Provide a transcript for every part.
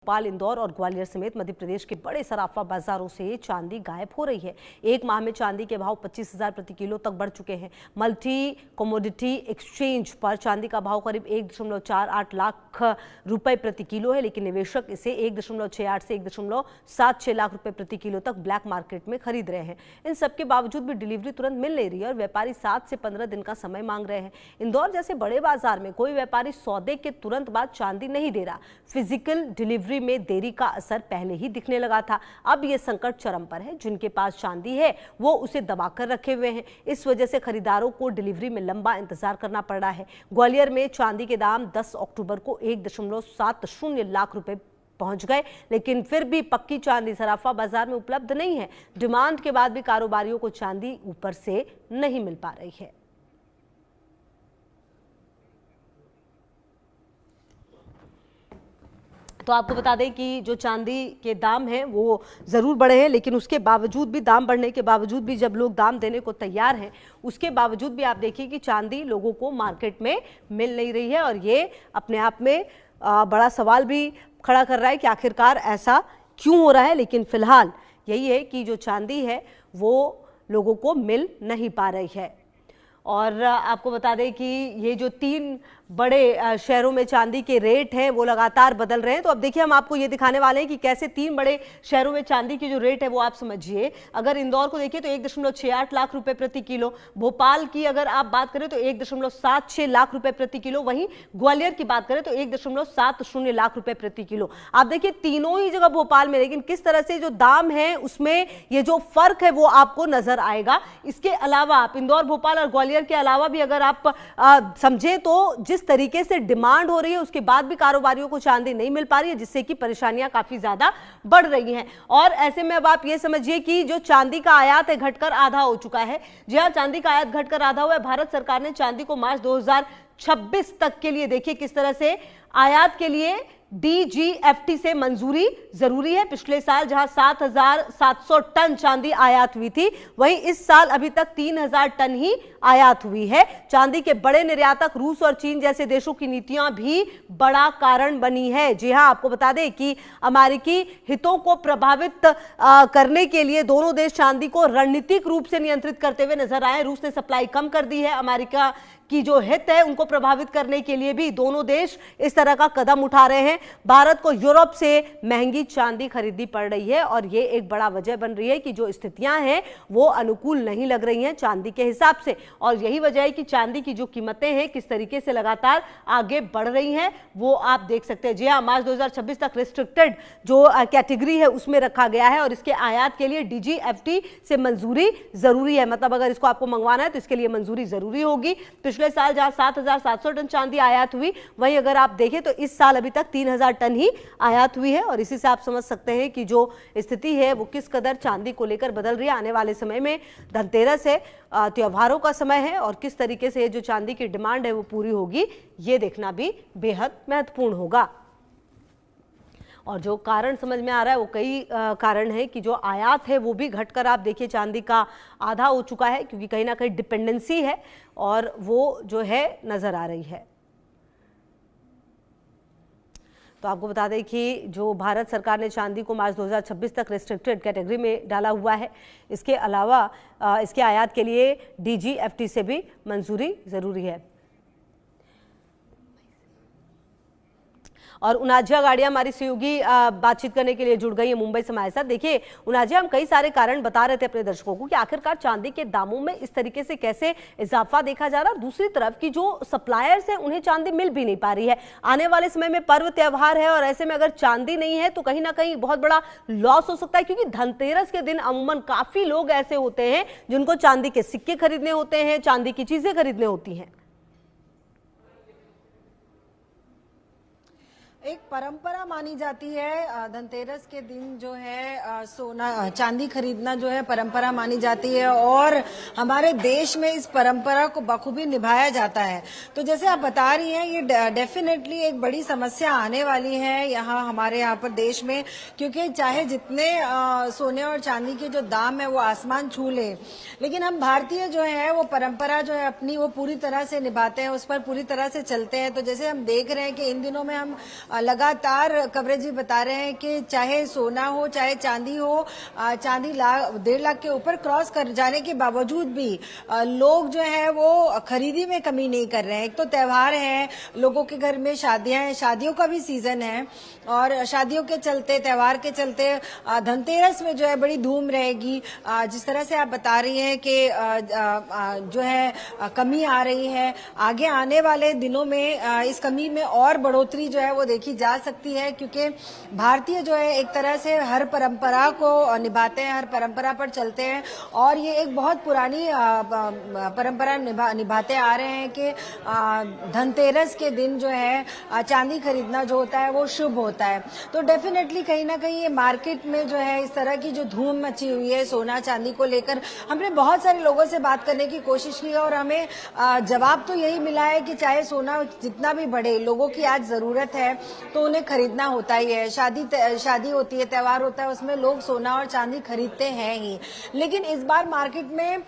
भोपाल, इंदौर और ग्वालियर समेत मध्य प्रदेश के बड़े सराफा बाजारों से चांदी गायब हो रही है। एक माह में चांदी के भाव 25,000 प्रति किलो तक बढ़ चुके हैं। मल्टी कमोडिटी एक्सचेंज पर चांदी का भाव करीब 1.48 लाख रुपए प्रति किलो है, लेकिन निवेशक इसे 1.68 से 1.76 लाख रुपए प्रति किलो तक ब्लैक मार्केट में खरीद रहे हैं। इन सबके बावजूद भी डिलीवरी तुरंत मिल नहीं रही है और व्यापारी 7 से 15 दिन का समय मांग रहे हैं। इंदौर जैसे बड़े बाजार में कोई व्यापारी सौदे के तुरंत बाद चांदी नहीं दे रहा। फिजिकल डिलीवरी में देरी का असर पहले ही दिखने लगा था। अब यह संकट चरम पर है। जिनके पास चांदी है वो उसे दबाकर रखे हुए हैं। इस वजह से खरीदारों को डिलीवरी में लंबा इंतजार करना पड़ रहा है। ग्वालियर में चांदी के दाम 10 अक्टूबर को 1.70 लाख रुपए पहुंच गए, लेकिन फिर भी पक्की चांदी सराफा बाजार में उपलब्ध नहीं है। डिमांड के बाद भी कारोबारियों को चांदी ऊपर से नहीं मिल पा रही है। तो आपको बता दें कि जो चांदी के दाम हैं वो ज़रूर बढ़े हैं, लेकिन उसके बावजूद भी, दाम बढ़ने के बावजूद भी जब लोग दाम देने को तैयार हैं, उसके बावजूद भी आप देखिए कि चांदी लोगों को मार्केट में मिल नहीं रही है। और ये अपने आप में बड़ा सवाल भी खड़ा कर रहा है कि आखिरकार ऐसा क्यों हो रहा है। लेकिन फिलहाल यही है कि जो चांदी है वो लोगों को मिल नहीं पा रही है। और आपको बता दें कि ये जो 3 बड़े शहरों में चांदी के रेट हैं वो लगातार बदल रहे हैं। तो अब देखिए हम आपको ये दिखाने वाले हैं कि कैसे 3 बड़े शहरों में चांदी की जो रेट है वो आप समझिए। अगर इंदौर को देखिए तो 1.68 लाख रुपए प्रति किलो, भोपाल की अगर आप बात करें तो 1.76 लाख रुपए प्रति किलो, वहीं ग्वालियर की बात करें तो 1.70 लाख रुपए प्रति किलो। आप देखिए तीनों ही जगह भोपाल में, लेकिन किस तरह से जो दाम है उसमें ये जो फर्क है वो आपको नजर आएगा। इसके अलावा आप इंदौर, भोपाल और ग्वालियर के अलावा भी अगर आप समझे तो जिस तरीके से डिमांड हो रही है उसके बाद भी कारोबारियों को चांदी नहीं मिल पा रही है, जिससे कि परेशानियां काफी ज्यादा बढ़ रही हैं। और ऐसे में अब आप ये समझिए कि जो चांदी का आयात है घटकर आधा हो चुका है। जी हां, चांदी का आयात घटकर आधा हुआ है। भारत सरकार ने चांदी को मार्च 2026 तक के लिए, देखिए किस तरह से आयात के लिए DGFT से मंजूरी जरूरी है। पिछले साल जहां 7,700 टन चांदी आयात हुई थी, वहीं इस साल अभी तक 3,000 टन ही आयात हुई है। चांदी के बड़े निर्यातक रूस और चीन जैसे देशों की नीतियां भी बड़ा कारण बनी है। जी हां, आपको बता दें कि अमेरिकी हितों को प्रभावित करने के लिए दोनों देश चांदी को रणनीतिक रूप से नियंत्रित करते हुए नजर आए। रूस ने सप्लाई कम कर दी है। अमेरिका की जो हित है उनको प्रभावित करने के लिए भी दोनों देश इस तरह का कदम उठा रहे हैं। भारत को यूरोप से महंगी चांदी खरीदनी पड़ रही है और ये एक बड़ा वजह बन रही है कि जो स्थितियां हैं वो अनुकूल नहीं लग रही हैं चांदी के हिसाब से। और यही वजह है कि चांदी की जो कीमतें हैं किस तरीके से लगातार आगे बढ़ रही हैं वो आप देख सकते हैं। जी हां, मार्च 2026 तक रिस्ट्रिक्टेड जो कैटेगरी है उसमें रखा गया है और इसके आयात के लिए DGFT से मंजूरी जरूरी है। मतलब अगर इसको आपको मंगवाना है तो इसके लिए मंजूरी जरूरी होगी। पिछले साल जहां 7,700 टन चांदी आयात हुई, वहीं अगर आप देखें तो इस साल अभी तक 3,000 टन ही आयात हुई है। और इसी से आप समझ सकते हैं कि जो स्थिति है वो किस कदर चांदी को लेकर बदल रही है। आने वाले समय में धनतेरस है, त्योहारों का समय है और किस तरीके से जो चांदी की डिमांड है वो पूरी होगी ये देखना भी बेहद महत्वपूर्ण होगा। और जो कारण समझ में आ रहा है वो कई कारण है कि जो आयात है वो भी घटकर आप देखिए चांदी का आधा हो चुका है, क्योंकि कहीं ना कहीं डिपेंडेंसी है और वो जो है नजर आ रही है। तो आपको बता दें कि जो भारत सरकार ने चांदी को मार्च 2026 तक रिस्ट्रिक्टेड कैटेगरी में डाला हुआ है। इसके अलावा इसके आयात के लिए DGFT से भी मंजूरी जरूरी है। और उनाजिया गाड़ियां हमारी सहयोगी बातचीत करने के लिए जुड़ गई है मुंबई से हमारे साथ। देखिए उनाजिया, हम कई सारे कारण बता रहे थे अपने दर्शकों को कि आखिरकार चांदी के दामों में इस तरीके से कैसे इजाफा देखा जा रहा है। दूसरी तरफ की जो सप्लायर्स हैं उन्हें चांदी मिल भी नहीं पा रही है। आने वाले समय में पर्व त्योहार है और ऐसे में अगर चांदी नहीं है तो कहीं ना कहीं बहुत बड़ा लॉस हो सकता है, क्योंकि धनतेरस के दिन अमूमन काफी लोग ऐसे होते हैं जिनको चांदी के सिक्के खरीदने होते हैं, चांदी की चीजें खरीदने होती हैं। एक परंपरा मानी जाती है धनतेरस के दिन जो है सोना चांदी खरीदना जो है परंपरा मानी जाती है और हमारे देश में इस परंपरा को बखूबी निभाया जाता है। तो जैसे आप बता रही हैं ये डेफिनेटली एक बड़ी समस्या आने वाली है यहाँ हमारे यहाँ पर देश में, क्योंकि चाहे जितने सोने और चांदी के जो दाम है वो आसमान छू ले, लेकिन हम भारतीय जो है वो परंपरा जो है अपनी वो पूरी तरह से निभाते हैं, उस पर पूरी तरह से चलते हैं। तो जैसे हम देख रहे हैं कि इन दिनों में हम लगातार कवरेज भी बता रहे हैं कि चाहे सोना हो चाहे चांदी हो, चांदी 1.5 लाख के ऊपर क्रॉस कर जाने के बावजूद भी लोग जो है वो खरीदी में कमी नहीं कर रहे हैं। एक तो त्योहार है, लोगों के घर में शादियां हैं, शादियों का भी सीजन है और शादियों के चलते, त्योहार के चलते धनतेरस में जो है बड़ी धूम रहेगी। जिस तरह से आप बता रही हैं कि जो है कमी आ रही है, आगे आने वाले दिनों में इस कमी में और बढ़ोतरी जो है वो देखी जा सकती है, क्योंकि भारतीय जो है एक तरह से हर परंपरा को निभाते हैं, हर परंपरा पर चलते हैं और ये एक बहुत पुरानी परंपरा निभाते आ रहे हैं कि धनतेरस के दिन जो है चांदी खरीदना जो होता है वो शुभ होता है। तो डेफिनेटली कहीं ना कहीं ये मार्केट में जो है इस तरह की जो धूम मची हुई है सोना चांदी को लेकर, हमने बहुत सारे लोगों से बात करने की कोशिश की और हमें जवाब तो यही मिला है कि चाहे सोना जितना भी बढ़े, लोगों की आज जरूरत है तो उन्हें खरीदना होता ही है। शादी होती है, त्योहार होता है, उसमें लोग सोना और चांदी खरीदते हैं ही। लेकिन इस बार मार्केट में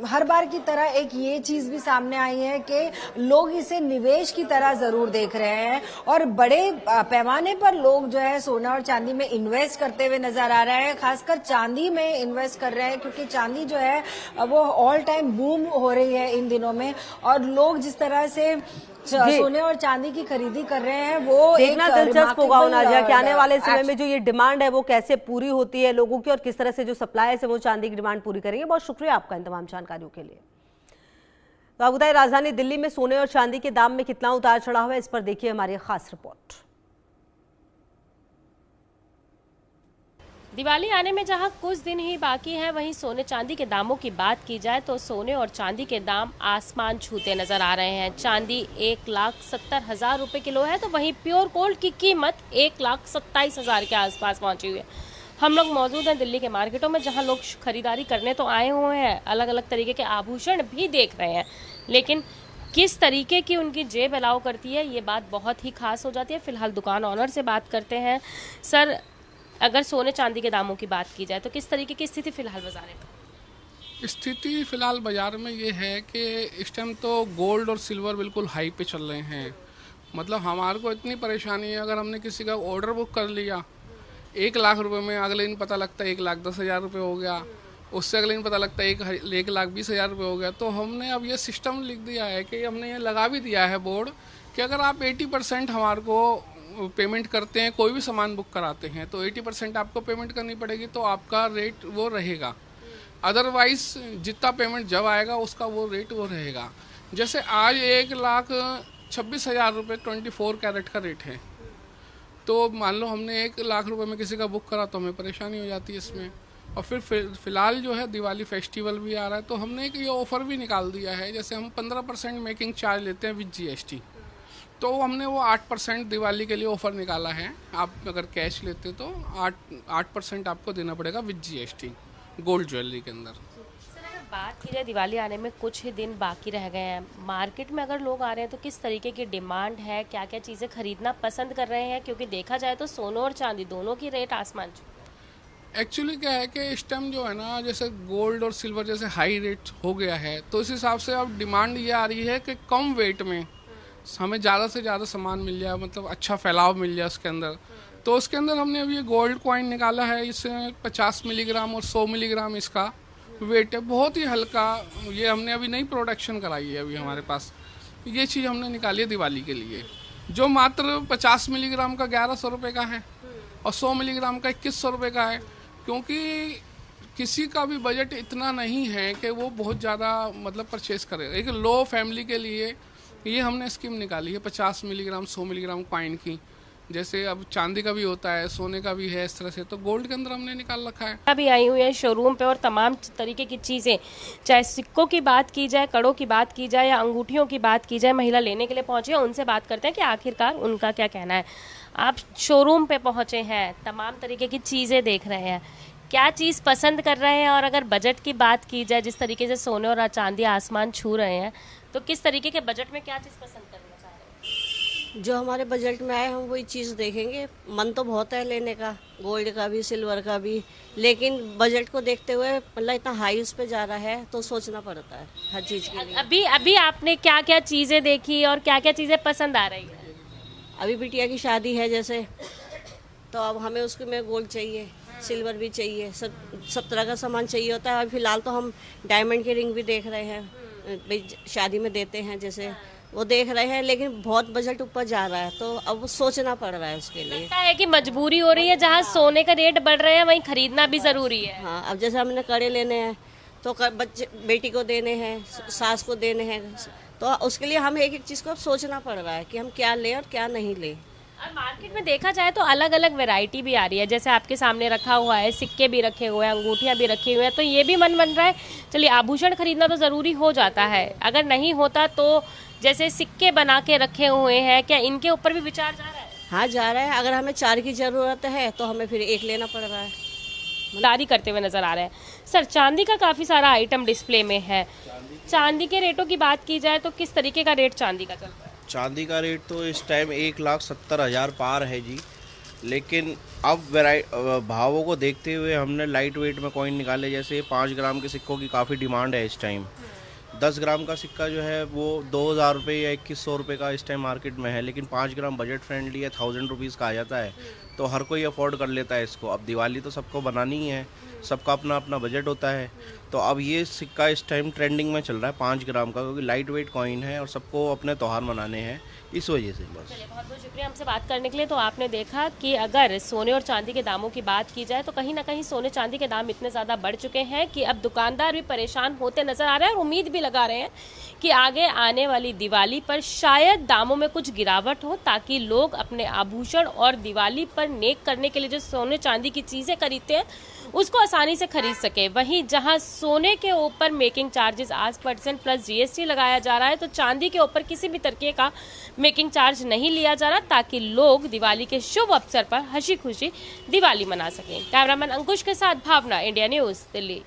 हर बार की तरह एक ये चीज भी सामने आई है कि लोग इसे निवेश की तरह जरूर देख रहे हैं और बड़े पैमाने पर लोग जो है सोना और चांदी में इन्वेस्ट करते हुए नजर आ रहे हैं। खासकर चांदी में इन्वेस्ट कर रहे हैं क्योंकि चांदी जो है वो ऑल टाइम बूम हो रही है इन दिनों में और लोग जिस तरह से सोने और चांदी की खरीदी कर रहे हैं वो देखना दिलचस्प होगा नाजिया कि आने वाले समय में जो ये डिमांड है वो कैसे पूरी होती है लोगों की और किस तरह से जो सप्लाई है वो चांदी की डिमांड पूरी करेंगे। बहुत शुक्रिया आपका इन तमाम जानकारियों के लिए। तो आप बताइए, राजधानी दिल्ली में सोने और चांदी के दाम में कितना उतार चढ़ाव है, इस पर देखिए हमारी खास रिपोर्ट। दिवाली आने में जहां कुछ दिन ही बाकी हैं, वहीं सोने चांदी के दामों की बात की जाए तो सोने और चांदी के दाम आसमान छूते नजर आ रहे हैं। चांदी 1,70,000 रुपए किलो है तो वहीं प्योर गोल्ड की कीमत 1,27,000 के आसपास पहुंची हुई है। हम लोग मौजूद हैं दिल्ली के मार्केटों में जहां लोग खरीदारी करने तो आए हुए हैं, अलग अलग तरीके के आभूषण भी देख रहे हैं, लेकिन किस तरीके की उनकी जेब अलाउ करती है ये बात बहुत ही खास हो जाती है। फिलहाल दुकान ऑनर से बात करते हैं। सर, अगर सोने चांदी के दामों की बात की जाए तो किस तरीके की स्थिति फिलहाल बाजार में? स्थिति फिलहाल बाजार में ये है कि इस टाइम तो गोल्ड और सिल्वर बिल्कुल हाई पे चल रहे हैं। मतलब हमारे को इतनी परेशानी है, अगर हमने किसी का ऑर्डर बुक कर लिया 1 लाख रुपए में, अगले दिन पता लगता है 1,10,000 रुपये हो गया, उससे अगले दिन पता लगता है 1,20,000 रुपये हो गया। तो हमने अब ये सिस्टम लिख दिया है कि हमने ये लगा भी दिया है बोर्ड कि अगर आप 80% हमारे को पेमेंट करते हैं, कोई भी सामान बुक कराते हैं तो 80% आपको पेमेंट करनी पड़ेगी, तो आपका रेट वो रहेगा। अदरवाइज जितना पेमेंट जब आएगा उसका वो रेट वो रहेगा। जैसे आज 1,26,000 रुपये 24 कैरेट का रेट है, तो मान लो हमने 1 लाख रुपए में किसी का बुक करा तो हमें परेशानी हो जाती है इसमें। और फिर फिलहाल जो है दिवाली फेस्टिवल भी आ रहा है तो हमने एक ये ऑफ़र भी निकाल दिया है, जैसे हम 15% मेकिंग चार्ज लेते हैं विद GST, तो हमने वो 8% दिवाली के लिए ऑफ़र निकाला है। आप अगर कैश लेते तो 8% आपको देना पड़ेगा विद GST गोल्ड ज्वेलरी के अंदर। सर, अगर बात की जाए दिवाली आने में कुछ ही दिन बाकी रह गए हैं, मार्केट में अगर लोग आ रहे हैं तो किस तरीके की डिमांड है, क्या क्या चीज़ें खरीदना पसंद कर रहे हैं? क्योंकि देखा जाए तो सोना और चांदी दोनों की रेट आसमान छू। एक्चुअली क्या है कि इस टाइम जो है ना, जैसे गोल्ड और सिल्वर जैसे हाई रेट हो गया है तो इस हिसाब से अब डिमांड ये आ रही है कि कम वेट में हमें ज़्यादा से ज़्यादा सामान मिल जाए, मतलब अच्छा फैलाव मिल जाए उसके अंदर। तो उसके अंदर हमने अभी ये गोल्ड कॉइन निकाला है, इसमें 50 मिलीग्राम और 100 मिलीग्राम इसका वेट है, बहुत ही हल्का। ये हमने अभी नई प्रोडक्शन कराई है अभी हमारे पास, ये चीज़ हमने निकाली है दिवाली के लिए, जो मात्र 50 मिलीग्राम का 1,100 रुपये का है और 100 मिलीग्राम का 2,100 रुपये का है। क्योंकि किसी का भी बजट इतना नहीं है कि वो बहुत ज़्यादा मतलब परचेस करे। एक लो फैमिली के लिए ये हमने स्कीम निकाली है 50 मिलीग्राम 100 मिलीग्राम कॉइन की। जैसे अब चांदी का भी होता है, सोने का भी है, इस तरह से तो गोल्ड के अंदर हमने निकाल रखा है। अभी आई हुई है शोरूम पे और तमाम तरीके की चीज़ें, चाहे सिक्कों की बात की जाए, कड़ों की बात की जाए या अंगूठियों की बात की जाए, महिला लेने के लिए पहुंची है। उनसे बात करते हैं कि आखिरकार उनका क्या कहना है। आप शोरूम पे पहुंचे हैं, तमाम तरीके की चीज़ें देख रहे हैं, क्या चीज़ पसंद कर रहे हैं? और अगर बजट की बात की जाए, जिस तरीके से सोने और चांदी आसमान छू रहे हैं, तो किस तरीके के बजट में क्या चीज़ पसंद करना चाह रहे हैं? जो हमारे बजट में आए हम वही चीज़ देखेंगे। मन तो बहुत है लेने का, गोल्ड का भी सिल्वर का भी, लेकिन बजट को देखते हुए मतलब इतना हाई उस पे जा रहा है तो सोचना पड़ता है हर चीज़ के लिए। अभी आपने क्या क्या चीज़ें देखी और क्या क्या चीज़ें पसंद आ रही है? अभी बिटिया की शादी है जैसे, तो अब हमें उसके में गोल्ड चाहिए, सिल्वर भी चाहिए, सब तरह का सामान चाहिए होता है। अभी फिलहाल तो हम डायमंड की रिंग भी देख रहे हैं, भाई शादी में देते हैं जैसे, वो देख रहे हैं, लेकिन बहुत बजट ऊपर जा रहा है, तो अब वो सोचना पड़ रहा है उसके लिए। लगता है कि मजबूरी हो रही है, जहाँ सोने का रेट बढ़ रहे हैं वहीं खरीदना भी जरूरी है। हाँ, अब जैसे हमने कड़े लेने हैं तो बच्चे बेटी को देने हैं, सास को देने हैं, तो उसके लिए हमें एक एक चीज़ को अब सोचना पड़ रहा है कि हम क्या लें और क्या नहीं लें। और मार्केट में देखा जाए तो अलग अलग वैरायटी भी आ रही है, जैसे आपके सामने रखा हुआ है, सिक्के भी रखे हुए हैं, अंगूठियां भी रखी हुई हैं, तो ये भी मन बन रहा है चलिए आभूषण खरीदना तो ज़रूरी हो जाता है। अगर नहीं होता तो जैसे सिक्के बना के रखे हुए हैं, क्या इनके ऊपर भी विचार जा रहा है? हाँ, जा रहा है। अगर हमें 4 की ज़रूरत है तो हमें फिर 1 लेना पड़ रहा है। खरीदारी करते हुए नजर आ रहे हैं। सर, चांदी का काफ़ी सारा आइटम डिस्प्ले में है, चांदी के रेटों की बात की जाए तो किस तरीके का रेट चांदी का चल रहा है? चांदी का रेट तो इस टाइम 1,70,000 पार है जी, लेकिन अब भावों को देखते हुए हमने लाइट वेट में कॉइन निकाले। जैसे 5 ग्राम के सिक्कों की काफ़ी डिमांड है इस टाइम। 10 ग्राम का सिक्का जो है वो 2,000 रुपये या 2,100 रुपये का इस टाइम मार्केट में है, लेकिन 5 ग्राम बजट फ्रेंडली है, 1000 रुपीज़ का आ जाता है, तो हर कोई अफोर्ड कर लेता है इसको। अब दिवाली तो सबको बनानी ही है, सबका अपना अपना बजट होता है, तो अब ये सिक्का इस टाइम ट्रेंडिंग में चल रहा है 5 ग्राम का, क्योंकि लाइट वेट कॉइन है और सबको अपने त्यौहार मनाने हैं, इस वजह से बस। चलिए, बहुत बहुत शुक्रिया हमसे बात करने के लिए। तो आपने देखा कि अगर सोने और चांदी के दामों की बात की जाए तो कहीं ना कहीं सोने चांदी के दाम इतने ज़्यादा बढ़ चुके हैं कि अब दुकानदार भी परेशान होते नजर आ रहे हैं और उम्मीद भी लगा रहे हैं कि आगे आने वाली दिवाली पर शायद दामों में कुछ गिरावट हो, ताकि लोग अपने आभूषण और दिवाली पर नेक करने के लिए जो सोने चांदी की चीज़ें खरीदते हैं उसको आसानी से खरीद सके। वहीं जहां सोने के ऊपर मेकिंग चार्जेस 8% प्लस GST लगाया जा रहा है, तो चांदी के ऊपर किसी भी तरीके का मेकिंग चार्ज नहीं लिया जा रहा, ताकि लोग दिवाली के शुभ अवसर पर हंसी खुशी दिवाली मना सकें। कैमरामैन अंकुश के साथ भावना, इंडिया न्यूज़, दिल्ली।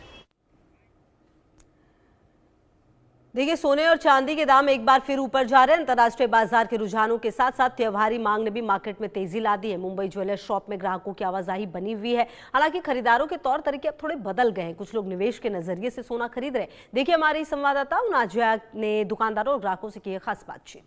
देखिए, सोने और चांदी के दाम एक बार फिर ऊपर जा रहे हैं। अंतर्राष्ट्रीय बाजार के रुझानों के साथ साथ त्योहारी मांग ने भी मार्केट में तेजी ला दी है। मुंबई ज्वेलर शॉप में ग्राहकों की आवाजाही बनी हुई है। हालांकि खरीदारों के तौर तरीके अब थोड़े बदल गए हैं, कुछ लोग निवेश के नजरिए से सोना खरीद रहे हैं। देखिए, हमारी संवाददाता नाजिया ने दुकानदारों और ग्राहकों से की है खास बातचीत।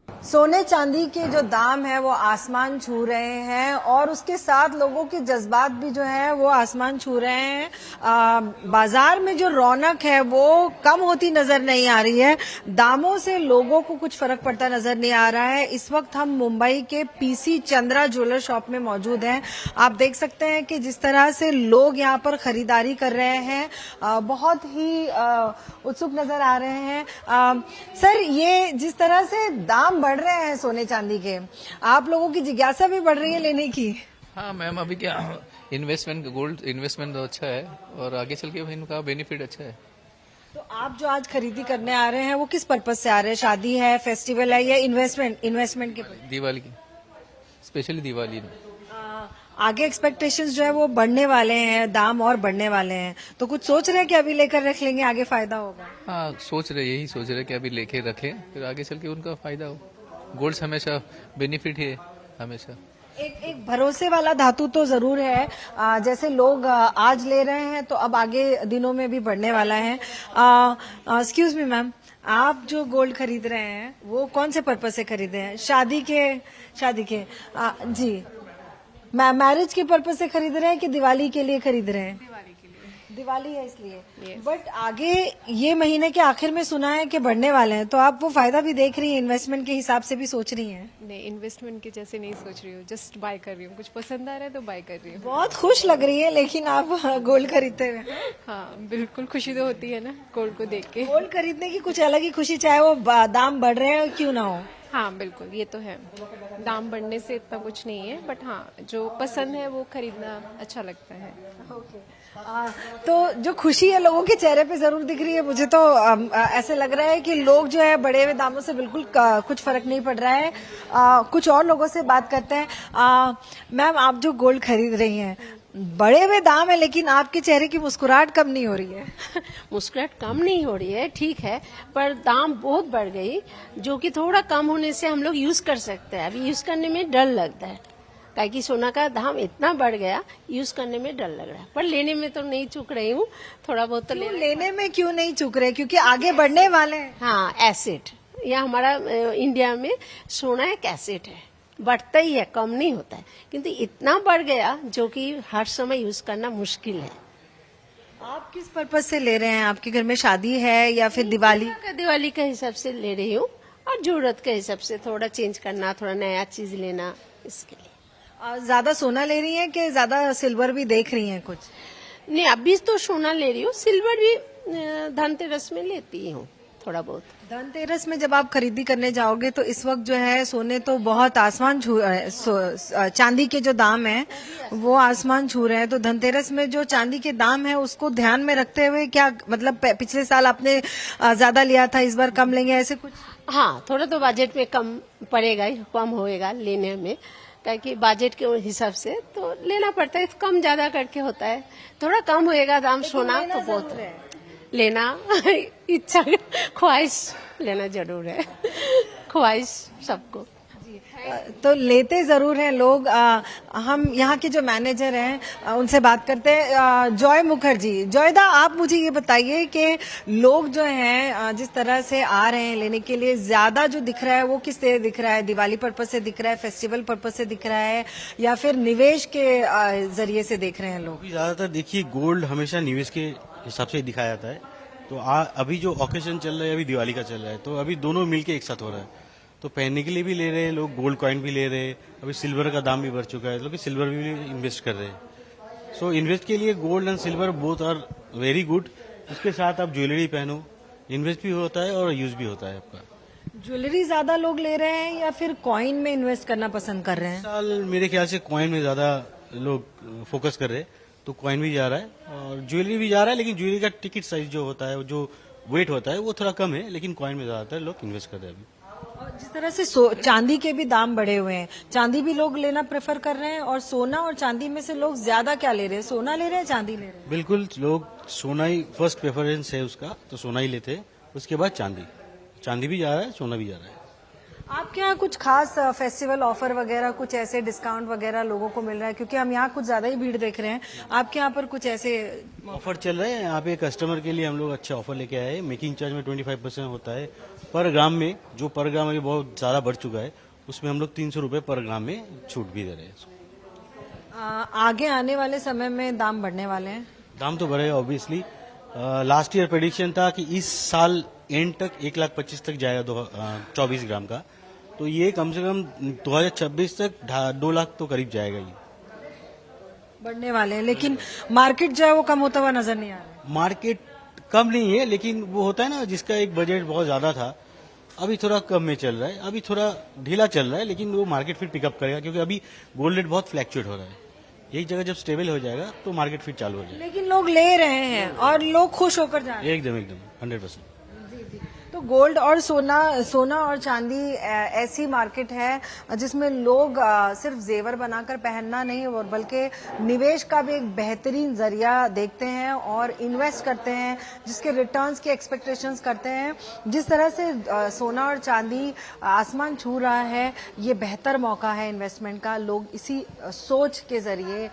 सोने चांदी के जो दाम है वो आसमान छू रहे हैं और उसके साथ लोगों के जज्बात भी जो है वो आसमान छू रहे हैं। बाजार में जो रौनक है वो कम होती नजर नहीं आ रही है। दामों से लोगों को कुछ फर्क पड़ता नजर नहीं आ रहा है। इस वक्त हम मुंबई के PC चंद्रा ज्वेलर शॉप में मौजूद हैं। आप देख सकते हैं कि जिस तरह से लोग यहाँ पर खरीदारी कर रहे हैं, बहुत ही उत्सुक नजर आ रहे हैं। सर, ये जिस तरह से दाम बढ़ रहे हैं सोने चांदी के, आप लोगों की जिज्ञासा भी बढ़ रही है लेने की? हाँ मैम, अभी क्या इन्वेस्टमेंट, गोल्ड इन्वेस्टमेंट तो अच्छा है और आगे चल के इनका बेनिफिट अच्छा है। तो आप जो आज खरीदी करने आ रहे हैं वो किस पर्पज से आ रहे हैं? शादी है, फेस्टिवल है या इन्वेस्टमेंट के? दिवाली की, स्पेशली दिवाली में। आगे एक्सपेक्टेशंस जो है वो बढ़ने वाले हैं, दाम और बढ़ने वाले हैं, तो कुछ सोच रहे हैं कि अभी लेकर रख लेंगे, आगे फायदा होगा? हाँ, यही सोच रहे कि अभी लेके रखें, फिर आगे चल के उनका फायदा हो। गोल्ड हमेशा बेनिफिट है हमेशा। एक भरोसे वाला धातु तो जरूर है। जैसे लोग आज ले रहे हैं तो अब आगे दिनों में भी बढ़ने वाला है। एक्सक्यूज मी मैम, आप जो गोल्ड खरीद रहे हैं वो कौन से पर्पज से खरीदे हैं? शादी के जी, मैरिज के पर्पज से खरीद रहे हैं कि दिवाली के लिए खरीद रहे हैं? दिवाली है इसलिए। बट आगे ये महीने के आखिर में सुना है कि बढ़ने वाले हैं, तो आप वो फायदा भी देख रही हैं, इन्वेस्टमेंट के हिसाब से भी सोच रही हैं? नहीं, इन्वेस्टमेंट के जैसे नहीं सोच रही हूँ, जस्ट बाय कर रही हूँ। कुछ पसंद आ रहा है तो बाय कर रही हूँ। बहुत खुश लग रही है लेकिन आप गोल्ड खरीदते हुए। हाँ बिल्कुल, खुशी तो होती है ना गोल्ड को देख के। गोल्ड खरीदने की कुछ अलग ही खुशी, चाहे वो दाम बढ़ रहे हैं क्यों ना हो। हाँ बिल्कुल, ये तो है। दाम बढ़ने से इतना कुछ नहीं है, बट हाँ जो पसंद है वो खरीदना अच्छा लगता है। तो जो खुशी है लोगों के चेहरे पे जरूर दिख रही है। मुझे तो ऐसे लग रहा है कि लोग जो है बढ़े हुए दामों से बिल्कुल कुछ फर्क नहीं पड़ रहा है। कुछ और लोगों से बात करते हैं। मैम, आप जो गोल्ड खरीद रही हैं, बड़े हुए दाम है लेकिन आपके चेहरे की मुस्कुराहट कम नहीं हो रही है। मुस्कुराहट कम नहीं हो रही है, ठीक है, पर दाम बहुत बढ़ गई, जो कि थोड़ा कम होने से हम लोग यूज कर सकते हैं। अभी यूज करने में डर लगता है, ताकि सोना का दाम इतना बढ़ गया, यूज करने में डर लग रहा है। पर लेने में तो नहीं चूक रही हूँ, थोड़ा बहुत तो लेने में क्यों नहीं चूक रहे? क्योंकि आगे बढ़ने वाले हैं। हाँ, एसेट यहाँ हमारा इंडिया में सोना एक एसेट है, बढ़ता ही है, कम नहीं होता है, किंतु इतना बढ़ गया जो कि हर समय यूज करना मुश्किल है। आप किस पर्पज से ले रहे हैं? आपके घर में शादी है या फिर दिवाली? दिवाली के हिसाब से ले रही हूँ और जरूरत के हिसाब से थोड़ा चेंज करना, थोड़ा नया चीज लेना, इसके लिए। ज्यादा सोना ले रही हैं कि ज्यादा सिल्वर भी देख रही हैं कुछ? नहीं, अभी तो सोना ले रही हूँ, सिल्वर भी धनतेरस में लेती हूँ थोड़ा बहुत। धनतेरस में जब आप खरीदी करने जाओगे तो इस वक्त जो है सोने तो बहुत आसमान छू चांदी के जो दाम है वो आसमान छू रहे हैं। तो धनतेरस में जो चांदी के दाम है उसको ध्यान में रखते हुए क्या मतलब पिछले साल आपने ज्यादा लिया था, इस बार कम लेंगे ऐसे कुछ? हाँ, थोड़ा तो बजट में कम पड़ेगा, कम होएगा लेने में, ताकि बजट के हिसाब से तो लेना पड़ता है, कम ज्यादा करके होता है, थोड़ा कम होएगा दाम। सोना तो बहुत लेना इच्छा, ख्वाहिश लेना जरूर है, ख्वाहिश सबको। तो लेते जरूर हैं लोग। हम यहाँ के जो मैनेजर हैं उनसे बात करते हैं। जॉय मुखर्जी, जॉयदा आप मुझे ये बताइए कि लोग जो हैं जिस तरह से आ रहे हैं लेने के लिए, ज्यादा जो दिख रहा है वो किस तरह दिख रहा है? दिवाली पर्पज से दिख रहा है, फेस्टिवल पर्पज से दिख रहा है, या फिर निवेश के जरिए से देख रहे हैं लोग? ज्यादातर देखिए गोल्ड हमेशा निवेश के हिसाब से दिखाया जाता है। तो अभी जो ऑकेशन चल रहा है अभी दिवाली का चल रहा है, तो अभी दोनों मिलके एक साथ हो रहा है, तो पहनने के लिए भी ले रहे हैं लोग, गोल्ड कॉइन भी ले रहे हैं, अभी सिल्वर का दाम भी बढ़ चुका है, लोग सिल्वर भी इन्वेस्ट कर रहे हैं। सो इन्वेस्ट के लिए gold and silver both are very good. उसके साथ आप ज्वेलरी पहनो, इन्वेस्ट भी होता है और यूज भी होता है आपका। ज्वेलरी ज्यादा लोग ले रहे हैं या फिर कॉइन में इन्वेस्ट करना पसंद कर रहे हैं? साल मेरे ख्याल से कॉइन में ज्यादा लोग फोकस कर रहे हैं, तो कॉइन भी जा रहा है और ज्वेलरी भी जा रहा है, लेकिन ज्वेलरी का टिकट साइज जो होता है, जो वेट होता है वो थोड़ा कम है, लेकिन कॉइन में ज्यादातर लोग इन्वेस्ट कर रहे हैं अभी। और जिस तरह से चांदी के भी दाम बढ़े हुए हैं, चांदी भी लोग लेना प्रेफर कर रहे हैं, और सोना और चांदी में से लोग ज्यादा क्या ले रहे हैं? सोना ले रहे हैं, चांदी ले रहे हैं? बिल्कुल, लोग सोना ही फर्स्ट प्रेफरेंस है उसका, तो सोना ही लेते हैं, उसके बाद चांदी। चांदी भी जा रहा है, सोना भी जा रहा है। आपके यहाँ कुछ खास फेस्टिवल ऑफर वगैरह, कुछ ऐसे डिस्काउंट वगैरह लोगों को मिल रहा है? क्योंकि हम यहाँ कुछ ज्यादा ही भीड़ देख रहे हैं, आपके यहाँ पर कुछ ऐसे ऑफर चल रहे हैं। यहाँ पे कस्टमर के लिए हम लोग अच्छे ऑफर लेके आए हैं। मेकिंग चार्ज में 25% होता है पर ग्राम में, जो पर ग्राम अभी बहुत ज्यादा बढ़ चुका है, उसमें हम लोग 300 रुपए पर ग्राम में छूट भी दे रहे हैं। आगे आने वाले समय में दाम बढ़ने वाले हैं? दाम तो बढ़ेगा ऑब्वियसली। लास्ट ईयर प्रेडिक्शन था कि इस साल एंड तक 1,25,000 तक जाएगा 24 ग्राम का, तो ये कम से कम 2026 तक 2 लाख तो करीब जाएगा ये। बढ़ने वाले हैं, लेकिन मार्केट जो है वो कम होता हुआ नजर नहीं आ रहा है। मार्केट कम नहीं है, लेकिन वो होता है ना जिसका एक बजट बहुत ज्यादा था, अभी थोड़ा कम में चल रहा है, अभी थोड़ा ढीला चल रहा है, लेकिन वो मार्केट फिर पिकअप करेगा, क्योंकि अभी गोल्ड रेट बहुत फ्लैक्चुएट हो रहा है। एक जगह जब स्टेबल हो जाएगा तो मार्केट फिर चालू हो जाएगा। लेकिन लोग ले रहे हैं और लोग खुश होकर जा रहे हैं। एकदम 100%। तो गोल्ड और सोना और चांदी ऐसी मार्केट है जिसमें लोग सिर्फ जेवर बनाकर पहनना नहीं और बल्कि निवेश का भी एक बेहतरीन जरिया देखते हैं और इन्वेस्ट करते हैं, जिसके रिटर्न्स की एक्सपेक्टेशंस करते हैं। जिस तरह से सोना और चांदी आसमान छू रहा है, ये बेहतर मौका है इन्वेस्टमेंट का। लोग इसी सोच के जरिए